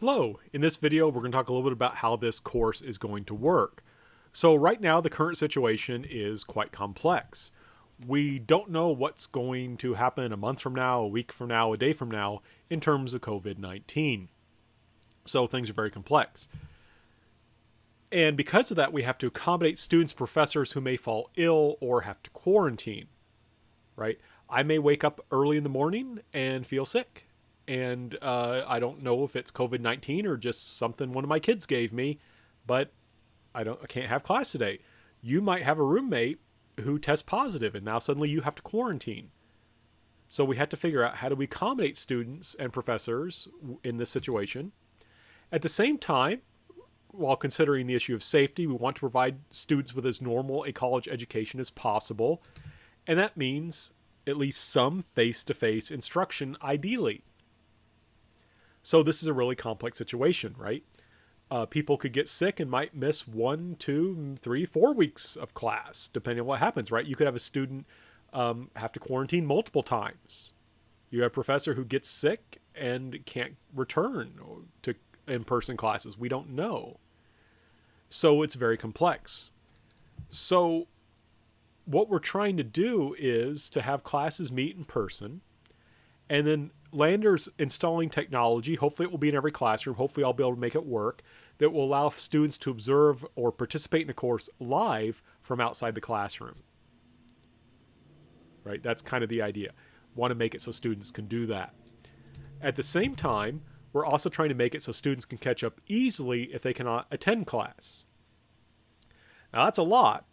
Hello, in this video we're going to talk a little bit about how this course is going to work. So right now the current situation is quite complex. We don't know what's going to happen a month from now, a week from now, a day from now in terms of COVID-19. So things are very complex. And because of that, we have to accommodate students, professors who may fall ill or have to quarantine, right? I may wake up early in the morning and feel sick. And I don't know if it's COVID-19 or just something one of my kids gave me, but I can't have class today. You might have a roommate who tests positive and now suddenly you have to quarantine. So we had to figure out how do we accommodate students and professors in this situation. At the same time, while considering the issue of safety, we want to provide students with as normal a college education as possible. And that means at least some face-to-face instruction, ideally. So this is a really complex situation, right? People could get sick and might miss 1, 2, 3, 4 weeks of class, depending on what happens, right? You could have a student have to quarantine multiple times. You have a professor who gets sick and can't return to in-person classes. We don't know. So it's very complex. So what we're trying to do is to have classes meet in person, and then Lander's installing technology. Hopefully it will be in every classroom. Hopefully I'll be able to make it work, that will allow students to observe or participate in a course live from outside the classroom. Right? That's kind of the idea. Want to make it so students can do that. At the same time, we're also trying to make it so students can catch up easily if they cannot attend class. Now that's a lot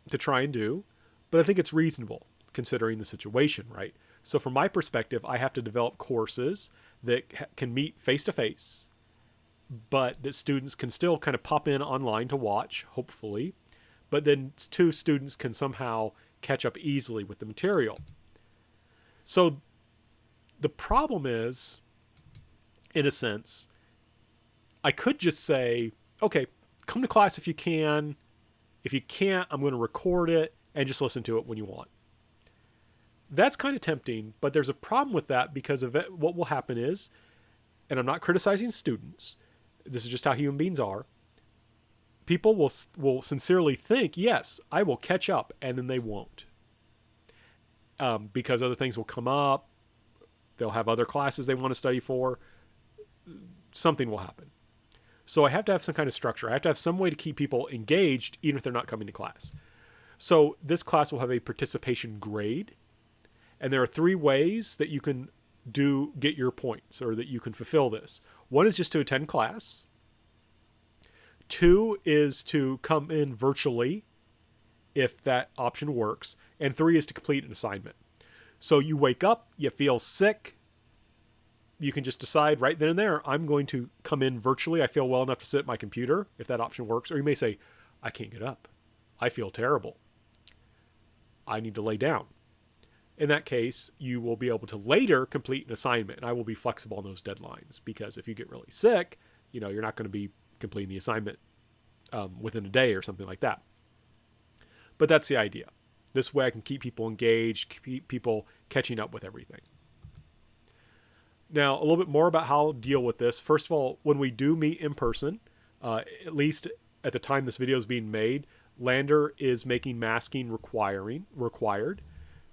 to try and do, but I think it's reasonable considering the situation, right? So from my perspective, I have to develop courses that can meet face-to-face, but that students can still kind of pop in online to watch, hopefully, but then two students can somehow catch up easily with the material. So the problem is, in a sense, I could just say, okay, come to class if you can. If you can't, I'm going to record it and just listen to it when you want. That's kind of tempting, but there's a problem with that because of it, what will happen is, and I'm not criticizing students, this is just how human beings are, people will sincerely think, yes, I will catch up, and then they won't. Because other things will come up, they'll have other classes they want to study for, something will happen. So I have to have some kind of structure. I have to have some way to keep people engaged, even if they're not coming to class. So this class will have a participation grade. And there are 3 ways that you can get your points, or that you can fulfill this. 1 is just to attend class. 2 is to come in virtually, if that option works. And 3 is to complete an assignment. So you wake up, you feel sick. You can just decide right then and there, I'm going to come in virtually. I feel well enough to sit at my computer, if that option works. Or you may say, I can't get up. I feel terrible. I need to lay down. In that case, you will be able to later complete an assignment, and I will be flexible on those deadlines, because if you get really sick, you're not going to be completing the assignment within a day or something like that. But that's the idea. This way I can keep people engaged, keep people catching up with everything. Now, a little bit more about how to deal with this. First of all, when we do meet in person, at least at the time this video is being made, Lander is making masking required.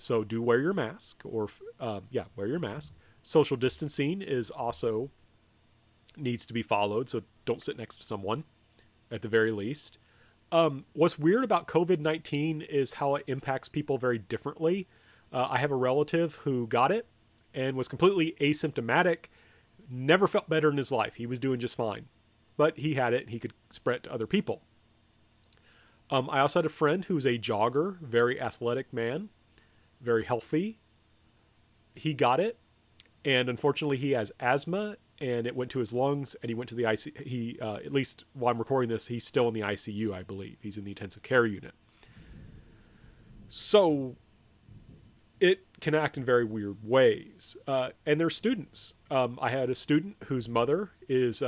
So do wear your mask, or wear your mask. Social distancing is also needs to be followed, so don't sit next to someone at the very least. What's weird about COVID-19 is how it impacts people very differently. I have a relative who got it and was completely asymptomatic, never felt better in his life. He was doing just fine, but he had it and he could spread it to other people. I also had a friend who's a jogger, very athletic man, very healthy. He got it, and unfortunately he has asthma, and it went to his lungs, and he went to the ICU. At least while I'm recording this, he's still in the ICU, I believe. He's in the intensive care unit. So it can act in very weird ways. And they're students. I had a student whose mother is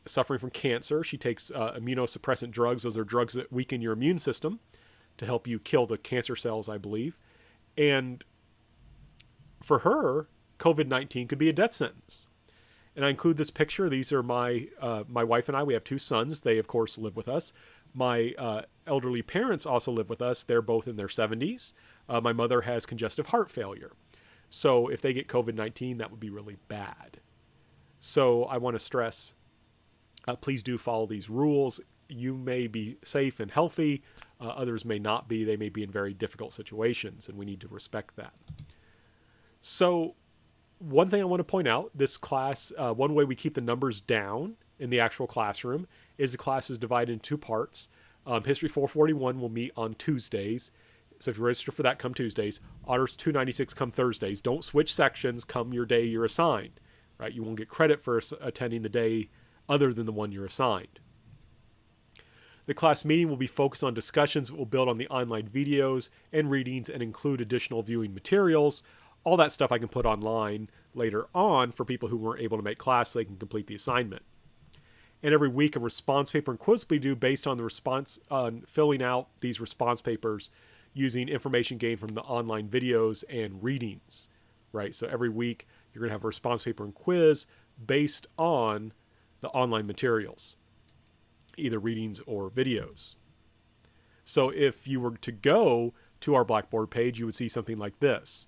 suffering from cancer. She takes immunosuppressant drugs. Those are drugs that weaken your immune system to help you kill the cancer cells, I believe. And for her, COVID-19 could be a death sentence. And I include this picture. These are my wife and I. We have two sons. They, of course, live with us. My elderly parents also live with us. They're both in their 70s. My mother has congestive heart failure. So if they get COVID-19, that would be really bad. So I want to stress, please do follow these rules. You may be safe and healthy. Others may not be. They may be in very difficult situations, and we need to respect that. So one thing I want to point out, this class, one way we keep the numbers down in the actual classroom is the class is divided in two parts. History 441 will meet on Tuesdays. So if you register for that, come Tuesdays. Honors 296 come Thursdays. Don't switch sections come your day you're assigned. Right? You won't get credit for attending the day other than the one you're assigned. The class meeting will be focused on discussions that will build on the online videos and readings and include additional viewing materials. All that stuff I can put online later on for people who weren't able to make class so they can complete the assignment. And every week a response paper and quiz will be due based on the response on filling out these response papers using information gained from the online videos and readings. Right? So every week you're going to have a response paper and quiz based on the online materials, either readings or videos. So if you were to go to our Blackboard page, you would see something like this.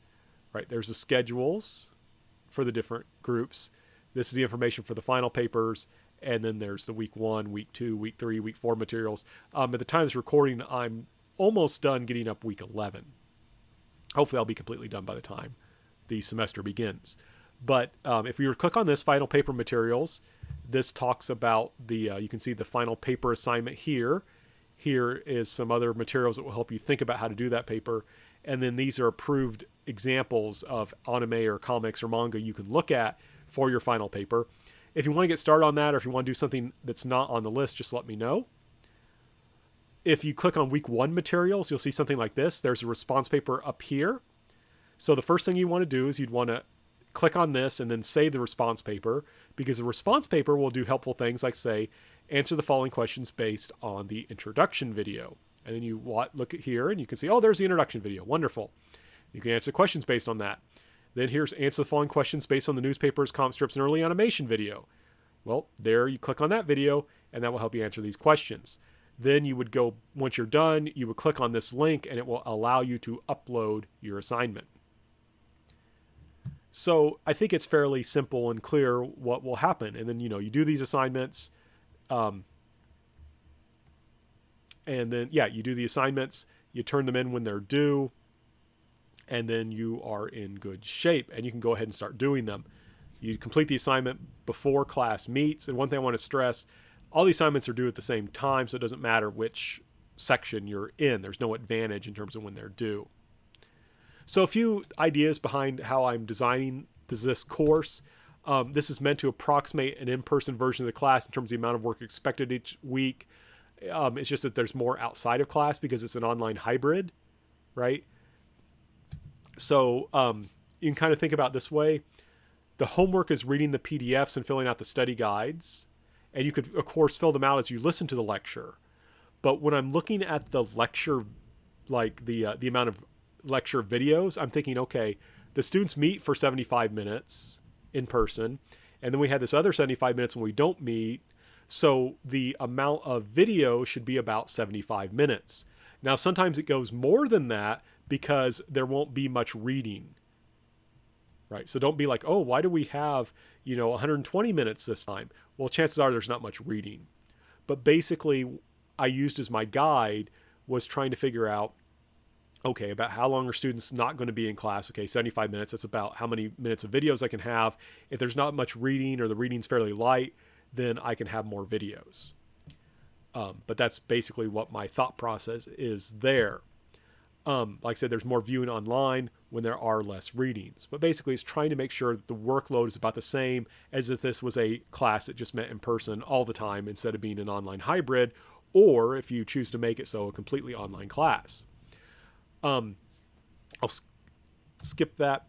Right? There's the schedules for the different groups. This is the information for the final papers. And then there's the week 1, week 2, week 3, week 4 materials. At the time of this recording, I'm almost done getting up week 11. Hopefully I'll be completely done by the time the semester begins. But if you were to click on this, final paper materials, this talks about the, you can see the final paper assignment here. Here is some other materials that will help you think about how to do that paper. And then these are approved examples of anime or comics or manga you can look at for your final paper. If you want to get started on that, or if you want to do something that's not on the list, just let me know. If you click on week 1 materials, you'll see something like this. There's a response paper up here. So the first thing you want to do is you'd want to click on this and then save the response paper, because the response paper will do helpful things like, say, answer the following questions based on the introduction video. And then you look at here and you can see, oh, there's the introduction video. Wonderful. You can answer questions based on that. Then here's answer the following questions based on the newspapers, comic strips, and early animation video. Well, there you click on that video and that will help you answer these questions. Then you would go, once you're done, you would click on this link and it will allow you to upload your assignment. So I think it's fairly simple and clear what will happen. And then, you do these assignments. And then, you do the assignments. You turn them in when they're due. And then you are in good shape. And you can go ahead and start doing them. You complete the assignment before class meets. And one thing I want to stress, all the assignments are due at the same time. So it doesn't matter which section you're in. There's no advantage in terms of when they're due. So a few ideas behind how I'm designing this course. This is meant to approximate an in-person version of the class in terms of the amount of work expected each week. It's just that there's more outside of class because it's an online hybrid, right? So you can kind of think about it this way. The homework is reading the PDFs and filling out the study guides. And you could, of course, fill them out as you listen to the lecture. But when I'm looking at the lecture, like the amount of lecture videos, I'm thinking, okay, the students meet for 75 minutes in person, and then we have this other 75 minutes when we don't meet, so the amount of video should be about 75 minutes. Now, sometimes it goes more than that because there won't be much reading, right? So don't be like, oh, why do we have, 120 minutes this time? Well, chances are there's not much reading. But basically, I used as my guide was trying to figure out, okay, about how long are students not going to be in class? Okay, 75 minutes. That's about how many minutes of videos I can have. If there's not much reading or the reading's fairly light, then I can have more videos. But that's basically what my thought process is there. Like I said, there's more viewing online when there are less readings. But basically, it's trying to make sure that the workload is about the same as if this was a class that just met in person all the time instead of being an online hybrid, or if you choose to make it so a completely online class. I'll skip that.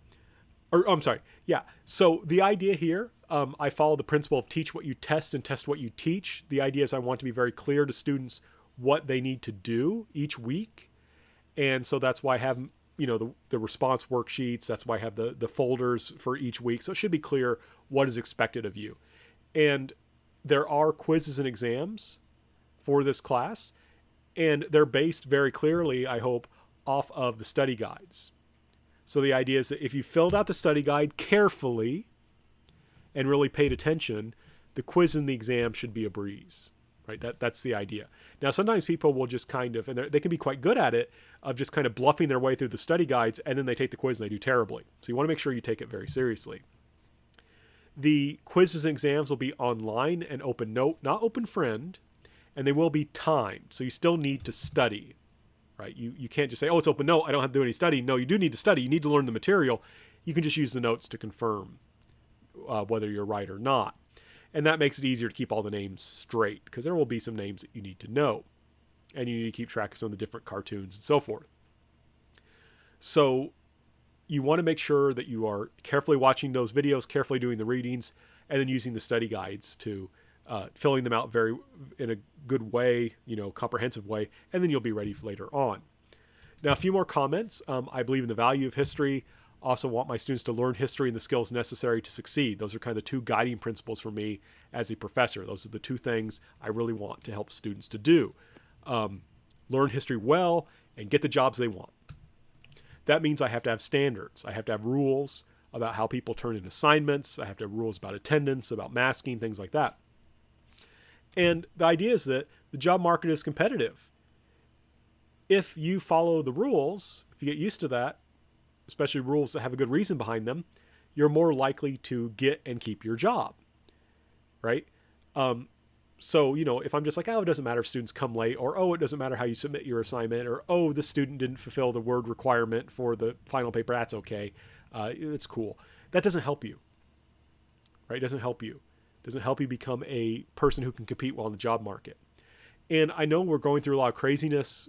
Or I'm sorry. Yeah. So the idea here, I follow the principle of teach what you test and test what you teach. The idea is I want to be very clear to students what they need to do each week. And so that's why I have, the response worksheets. That's why I have the folders for each week. So it should be clear what is expected of you. And there are quizzes and exams for this class, and they're based very clearly, I hope, off of the study guides. So the idea is that if you filled out the study guide carefully and really paid attention, the quiz and the exam should be a breeze, right? That's the idea. Now, sometimes people will just kind of, and they can be quite good at it, of just kind of bluffing their way through the study guides, and then they take the quiz and they do terribly. So you want to make sure you take it very seriously. The quizzes and exams will be online and open note, not open friend, and they will be timed. So you still need to study, right? You can't just say, oh, it's open note, I don't have to do any study. No, you do need to study. You need to learn the material. You can just use the notes to confirm whether you're right or not. And that makes it easier to keep all the names straight, because there will be some names that you need to know. And you need to keep track of some of the different cartoons and so forth. So you want to make sure that you are carefully watching those videos, carefully doing the readings, and then using the study guides to filling them out in a good way, comprehensive way, and then you'll be ready for later on. Now, a few more comments. I believe in the value of history. Also want my students to learn history and the skills necessary to succeed. Those are kind of the two guiding principles for me as a professor. Those are the two things I really want to help students to do. Learn history well and get the jobs they want. That means I have to have standards. I have to have rules about how people turn in assignments. I have to have rules about attendance, about masking, things like that. And the idea is that the job market is competitive. If you follow the rules, if you get used to that, especially rules that have a good reason behind them, you're more likely to get and keep your job, right? So, if I'm just like, oh, it doesn't matter if students come late, or, oh, it doesn't matter how you submit your assignment, or, oh, this student didn't fulfill the word requirement for the final paper, that's okay. It's cool. That doesn't help you, right? It doesn't help you. It doesn't help you become a person who can compete well in the job market. And I know we're going through a lot of craziness.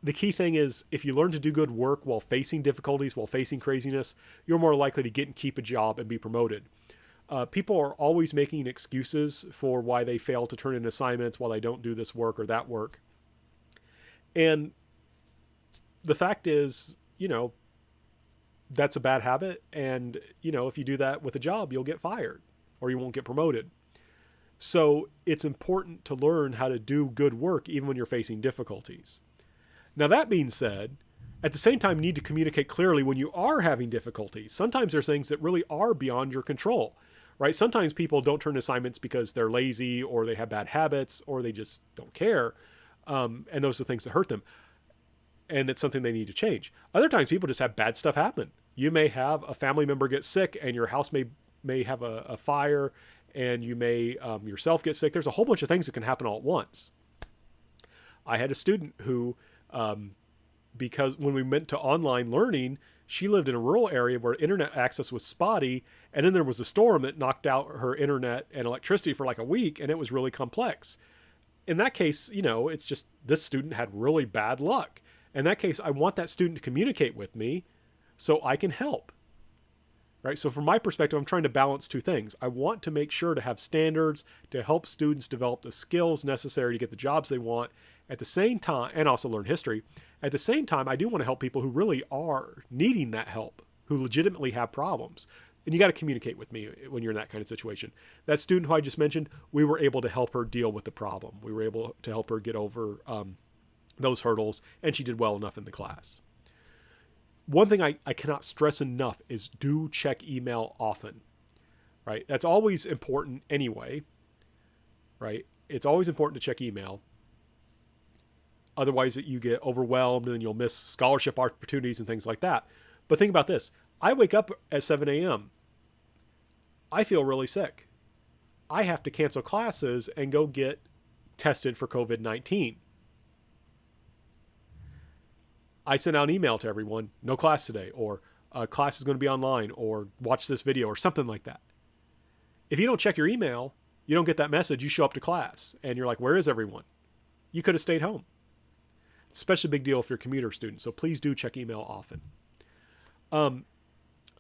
The key thing is, if you learn to do good work while facing difficulties, while facing craziness, you're more likely to get and keep a job and be promoted. People are always making excuses for why they fail to turn in assignments, why they don't do this work or that work. And the fact is, that's a bad habit. And, if you do that with a job, you'll get fired or you won't get promoted. So it's important to learn how to do good work even when you're facing difficulties. Now, that being said, at the same time, you need to communicate clearly when you are having difficulties. Sometimes there's things that really are beyond your control, right? Sometimes people don't turn assignments because they're lazy or they have bad habits or they just don't care. And those are things that hurt them. And it's something they need to change. Other times people just have bad stuff happen. You may have a family member get sick and your house may have a fire, and you may yourself get sick. There's a whole bunch of things that can happen all at once. I had a student who, because when we went to online learning, she lived in a rural area where internet access was spotty, and then there was a storm that knocked out her internet and electricity for like a week, and it was really complex. In that case, it's just this student had really bad luck. In that case, I want that student to communicate with me so I can help. Right? So from my perspective, I'm trying to balance two things. I want to make sure to have standards to help students develop the skills necessary to get the jobs they want at the same time, and also learn history. At the same time, I do want to help people who really are needing that help, who legitimately have problems. And you got to communicate with me when you're in that kind of situation. That student who I just mentioned, we were able to help her deal with the problem. We were able to help her get over those hurdles, and she did well enough in the class. One thing I cannot stress enough is do check email often, right? That's always important anyway, right? It's always important to check email. Otherwise, you get overwhelmed and then you'll miss scholarship opportunities and things like that. But think about this. I wake up at 7 a.m. I feel really sick. I have to cancel classes and go get tested for COVID-19. I send out an email to everyone, no class today, or class is going to be online, or watch this video, or something like that. If you don't check your email, you don't get that message, you show up to class, and you're like, where is everyone? You could have stayed home. Especially a big deal if you're a commuter student, so please do check email often.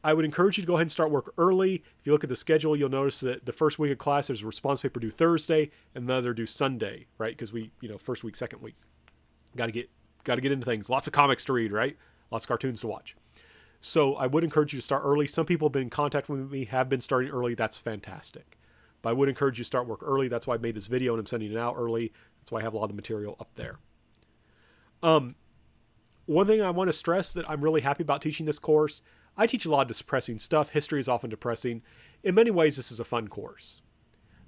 I would encourage you to go ahead and start work early. If you look at the schedule, you'll notice that the first week of class, there's a response paper due Thursday, and another due Sunday, right? Because we, first week, second week, got to get into things. Lots of comics to read, right? Lots of cartoons to watch. So I would encourage you to start early. Some people have been in contact with me, have been starting early. That's fantastic. But I would encourage you to start work early. That's why I made this video and I'm sending it out early. That's why I have a lot of the material up there. One thing I want to stress that I'm really happy about teaching this course, I teach a lot of depressing stuff. History is often depressing. In many ways, this is a fun course.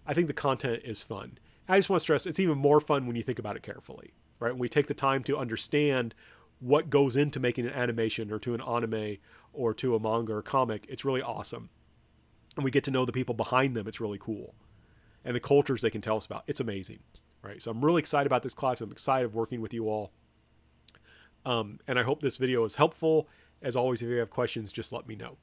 I think the content is fun. I just want to stress it's even more fun when you think about it carefully, right? When we take the time to understand what goes into making an animation or to an anime or to a manga or comic, it's really awesome. And we get to know the people behind them. It's really cool. And the cultures they can tell us about. It's amazing, right? So I'm really excited about this class. I'm excited working with you all. And I hope this video is helpful. As always, if you have questions, just let me know.